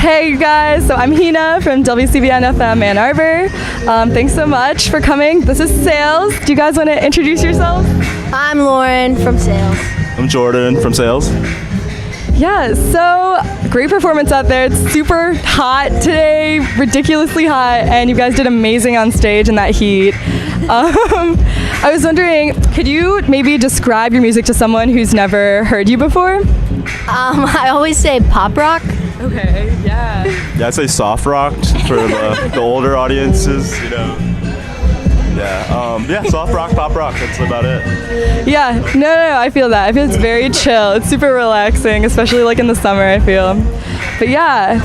Hey guys, so I'm Hina from WCBN FM Ann Arbor. Thanks so much for coming. This is Sales. Do you guys want to introduce yourselves? I'm Lauren from Sales. I'm Jordan from Sales. Yeah, so great performance out there. It's super hot today, ridiculously hot, and you guys did amazing on stage in that heat. I was wondering, could you maybe describe your music to someone who's never heard you before? I always say pop rock. Okay, yeah. Yeah, I'd say soft rock for the older audiences, you know. Yeah, soft rock, pop rock, that's about it. Yeah, no, I feel that. I feel it's very chill. It's super relaxing, especially like in the summer, I feel. But yeah,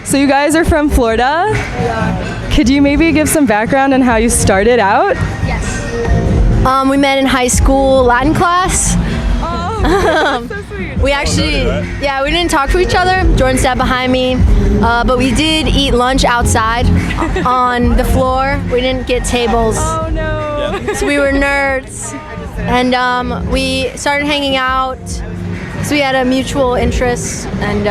so you guys are from Florida. Yeah. Could you maybe give some background on how you started out? Yes. We met in high school Latin class. Oh, that's so sweet. We actually, yeah, we didn't talk to each other. Jordan sat behind me, but we did eat lunch outside on the floor. We didn't get tables. Oh no. So we were nerds, and we started hanging out. So we had a mutual interest, and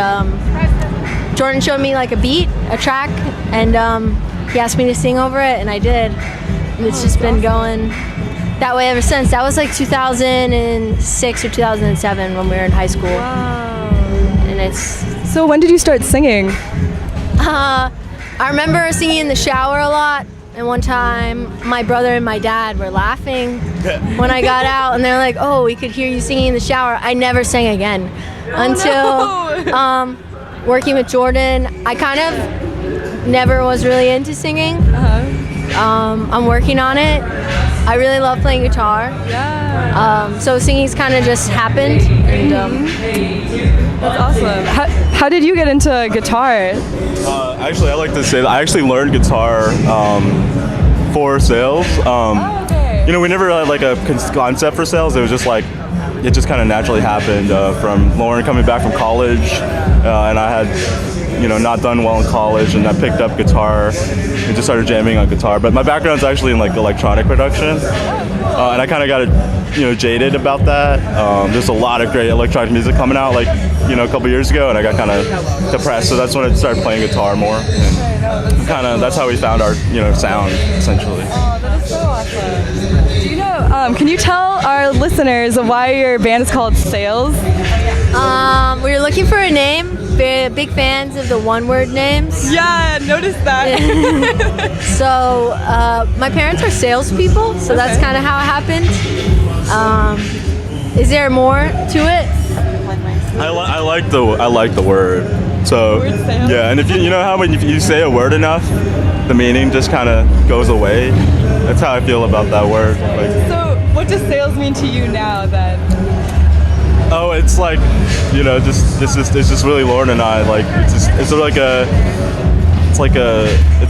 Jordan showed me like a beat, a track, and he asked me to sing over it, and I did. And it's just been going that way ever since. That was like 2006 or 2007 when we were in high school. Wow. And it's... So when did you start singing? I remember singing in the shower a lot. And one time, my brother and my dad were laughing when I got out. And they're like, oh, we could hear you singing in the shower. I never sang again until working with Jordan. I kind of never was really into singing. I'm working on it. I really love playing guitar. Yeah. So singing's kind of just happened. And that's awesome. How did you get into guitar? Actually, I like to say that I actually learned guitar for Sales. Okay. You know, we never had like a concept for Sales. It was just like, it just kind of naturally happened from Lauren coming back from college, and I had, you know, not done well in college, and I picked up guitar and just started jamming on guitar. But my background's actually in like electronic production, and I kind of got, you know, jaded about that. There's a lot of great electronic music coming out, like, you know, a couple years ago, and I got kind of depressed. So that's when I started playing guitar more, and kind of that's how we found our, you know, sound essentially. Oh, that is so awesome. Do you know? Can you tell our listeners why your band is called Sales? we were looking for a name. Big fans of the one-word names. Yeah, I noticed that. So my parents are salespeople, so that's kind of how it happened. Is there more to it? I like the word. So Word sales? yeah, and if you know how when you say a word enough, the meaning just kind of goes away. That's how I feel about that word. Like, So what does sales mean to you now then? oh, it's like, you know, it's just really Lauren and I. Like it's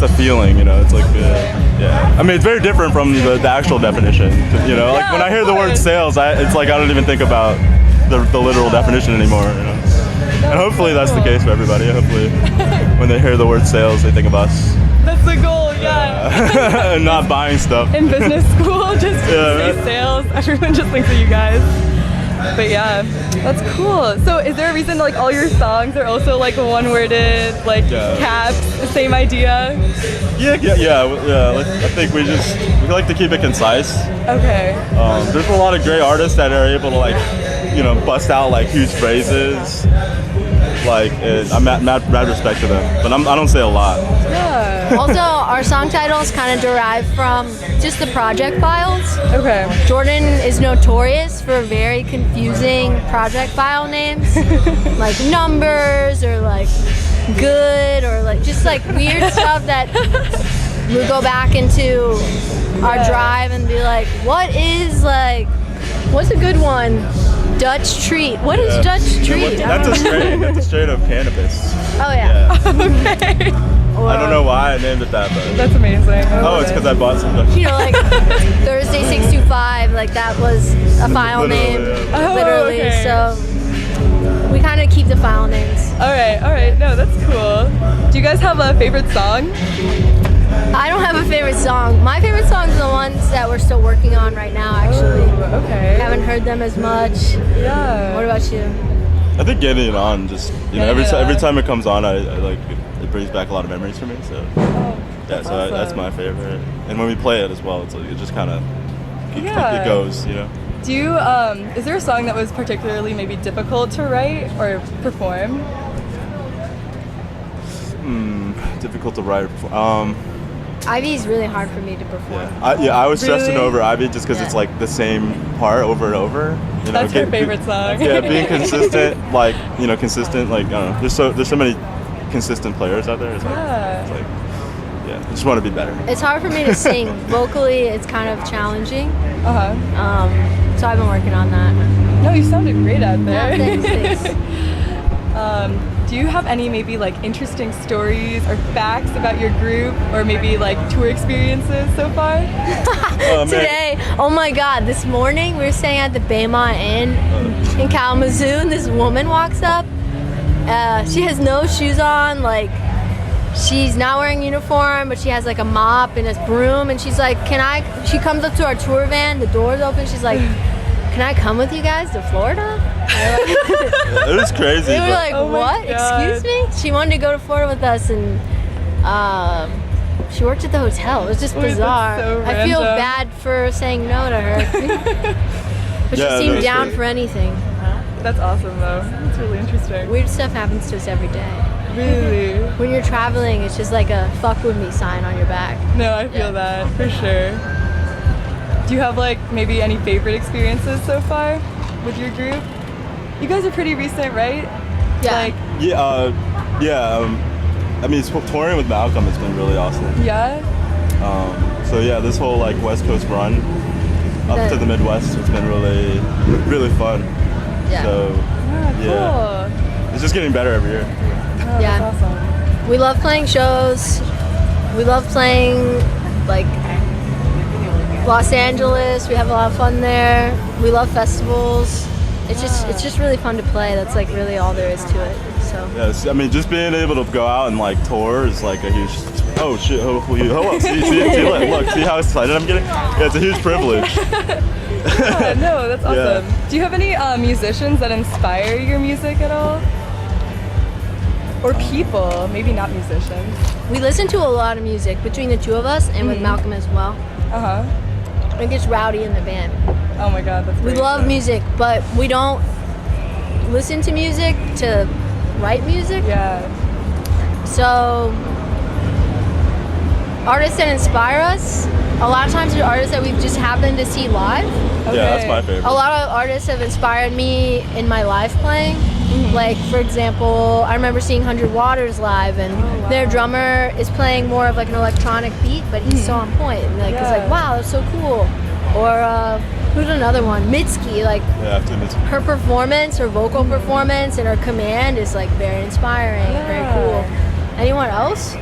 a feeling, you know. It's like yeah. I mean, it's very different from the actual definition. You know, like when I hear the word sales, it's like I don't even think about the literal definition anymore. You know, and hopefully that's the case for everybody. Hopefully, when they hear the word sales, they think of us. That's the goal, yeah. And not buying stuff. In business school, just say sales. Everyone just thinks of you guys. But yeah, that's cool. So is there a reason like all your songs are also like one-worded, like caps, the same idea? Yeah. Like, I think we like to keep it concise. Okay. There's a lot of great artists that are able to like, you know, bust out like huge phrases. Like, I'm mad respect to them, but I don't say a lot. Yeah. Also, our song titles kind of derive from just the project files. Okay. Jordan is notorious for very confusing project file names, like numbers or like good or like just like weird stuff that we go back into our drive and be like, what's a good one? Dutch treat. What is Dutch treat? That's a strain of cannabis. Oh yeah. Okay. I don't know why I named it that, but That's amazing. oh, it's because I bought some Dutch. You know, like Thursday 625, like that was a file name, Oh, literally. okay. So we kind of keep the file names. All right. No, that's cool. Do you guys have a favorite song? I don't have a favorite song. My favorite songs are the ones that we're still working on right now, actually. Oh, okay. Haven't heard them as much. Yeah. What about you? I think getting it on just Getting it every on. time it comes on, I like it brings back a lot of memories for me. So yeah, so awesome. that's my favorite. And when we play it as well, it's like it just kind of Yeah. it goes, you know. Do you, is there a song that was particularly maybe difficult to write or perform? Difficult to write. Or perform. Ivy is really hard for me to perform. I was stressing Really? over Ivy just because it's Yeah. like the same part over and over. You know, That's your favorite song. Yeah, being consistent, like consistent. Like I don't know, there's so many consistent players out there. It's like, Yeah. it's like yeah, I just want to be better. It's hard for me to sing. Vocally, it's kind of challenging. Uh-huh. So I've been working on that. No, you sounded great out there. Yeah, thanks. Do you have any maybe like interesting stories or facts about your group or maybe like tour experiences so far? Oh, man. Today, oh my God, this morning we were staying at the Baymont Inn in Kalamazoo, and this woman walks up. She has no shoes on, like she's not wearing uniform, but she has like a mop and a broom, and she's like, she comes up to our tour van, the door's open, she's like, can I come with you guys to Florida? It was crazy. They were but- like, Oh my what? God. Excuse me? She wanted to go to Florida with us, and she worked at the hotel. It was just Wait, that's bizarre. so I feel random. bad for saying no to her. But Yeah, she seemed that's down great. for anything. That's awesome though. That's really interesting. Weird stuff happens to us every day. Really? When you're traveling, it's just like a fuck with me sign on your back. No, I feel that for sure. Do you have like maybe any favorite experiences so far with your group? You guys are pretty recent, right? Yeah. Like, I mean, touring with Malcolm has been really awesome. yeah? So yeah, this whole like West Coast run up to the Midwest has been really, really fun. Yeah. So Yeah, cool. it's just getting better every year. Oh, Yeah. That's awesome. We love playing shows. We love playing like Los Angeles. We have a lot of fun there. We love festivals. It's just really fun to play. That's like really all there is to it. So Yes, I mean, just being able to go out and like tour is like a huge. Oh shit! Oh, see how excited I'm getting? Yeah, it's a huge privilege. Yeah, no, that's awesome. Yeah. Do you have any musicians that inspire your music at all? Or people, maybe not musicians. we listen to a lot of music between the two of us, and with Malcolm as well. Uh-huh. It gets rowdy in the band. Oh my god, that's We great. love music, but we don't listen to music to write music. Yeah. So artists that inspire us, a lot of times are artists that we've just happened to see live. Okay. Yeah, that's my favorite. A lot of artists have inspired me in my live playing. Like, for example, I remember seeing 100 Waters live, and their drummer is playing more of like an electronic beat, but he's so on point. And like, it's Yeah. like, wow, that's so cool. Or who's another one? Mitski, like Yeah, after this. her performance, her vocal performance, and her command is like very inspiring, very Yeah. cool. Anyone else?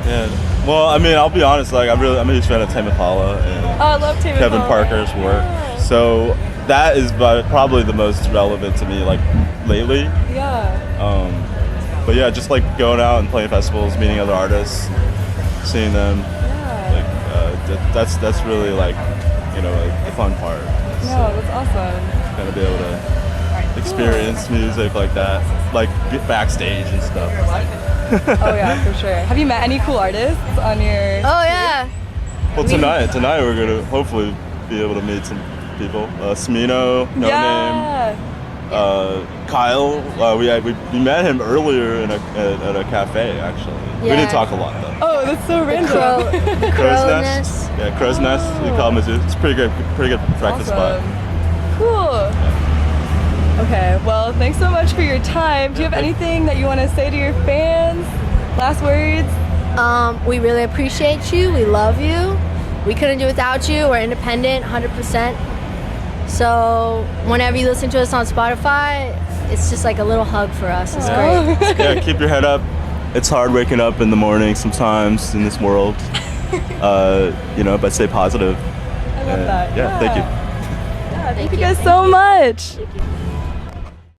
Yeah. Well, I mean, I'll be honest. Like, I'm a huge fan of Tame Impala and Oh, I love Tame Kevin Impala. Parker's work. So that is probably the most relevant to me, like lately. Yeah. But yeah, just like going out and playing festivals, meeting other artists, seeing them. Yeah. Like that's really like like the fun part. No, that's awesome. Kind of be able to experience music like that, like get backstage and stuff. Oh yeah, for sure. Have you met any cool artists on your? Oh yeah. Well, tonight we're gonna hopefully be able to meet some people. Smino, No Name. Yeah. Kyle, we met him earlier at a cafe actually. We Yeah. didn't talk a lot though. Oh, that's so random. The Crow's Crow's Nest. Yeah, Crow's Nest. We call him. It's a pretty good practice spot. Awesome. Cool. Okay, well, thanks so much for your time. Do you have anything that you want to say to your fans? Last words? We really appreciate you. We love you. We couldn't do it without you. We're independent, 100%. So whenever you listen to us on Spotify, it's just like a little hug for us. It's great. Yeah, keep your head up. It's hard waking up in the morning sometimes in this world. But stay positive. I love that. Yeah, thank you. Yeah, thank you guys so much.